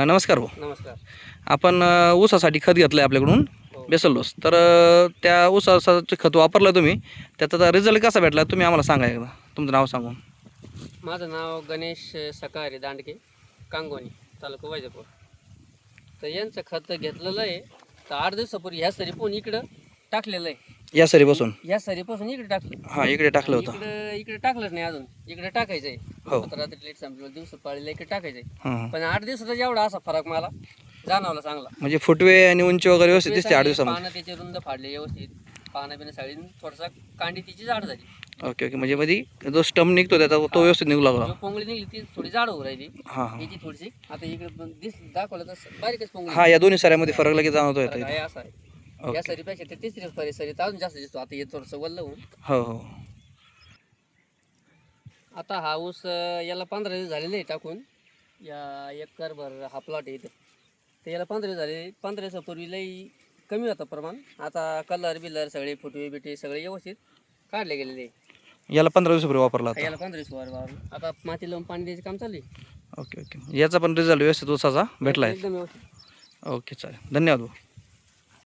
नमस्कार भाऊ. नमस्कार. आपण ऊसासाठी खत घेतलं आहे आपल्याकडून हो. Basal dose. तर त्या ऊसाचं खत वापरलं तुम्ही, त्याचा रिझल्ट कसा भेटला तुम्ही आम्हाला सांगा एकदा, तुमचं नाव सांगून. माझं नाव गणेश सकारे दांडके, कांगोनी, तालुका वैजापूर. तर यांचं खत घेतलेलं आहे. तर 8 दिवसापूर्वी ह्या सरी पण इकडं टाकलेलं आहे. या सरीपासून ह्या सरीपासून इकडे टाकलं. हां, इकडे टाकलं होतं. इकडे टाकलंच नाही अजून. इकडे टाकायचं आहे. हो. रात्री लेट संपलं, दिवस पाळीला इकडे टाकायचं आहे. हां, पण 8 दिवसाचा एवढा असा फरक मला जाणवला चांगला. म्हणजे फुटवे आणि उंची वगैरे व्यवस्थित दिसते 8 दिवसामध्ये. पानं त्याचे रुंद फाडले व्यवस्थित, पानं बिनं सगळी थोडासा कांडी तिची जाड झाली. Okay okay. म्हणजे मध्ये जो स्टम निघतो त्याचा तो व्यवस्थित निघू लागला. जो पोंगळी निघली ती थोडी जाड होऊ राहिली. हां हां याची थोडीशी आता इकडे दाखवलं तर बारीकच पोंगळी. हां, या दोन्ही सऱ्यामध्ये फरक लगेच जाणवतो फरक येतो. आहे असा आहे. या सरीपेक्षा ते तिसरी सरीत अजून जास्त दिसतो. आता हे थोडंसं वल्ल होऊन. हो हो. आता हा ऊस याला 15 दिवस झालेले आहे टाकून. या एकरभर हा प्लॉट आहे इथं. तर याला 15 दिवस झाले. 15 दिवसापूर्वी लई कमी होतं प्रमाण. आता कलर बिलर सगळे फुटवे बिटे सगळे व्यवस्थित काढले गेलेले आहे. याला 15 दिवसापूर्वी वापरला होता. याला 15 दिवस वाढ. आता माती लावून पाणी द्यायचं काम चालू आहे. Okay okay. याचा पण रिझल्ट व्यवस्थित ऊसाचा भेटला आहे. एकदम व्यवस्थित. ओके, चालेल. धन्यवाद भाऊ.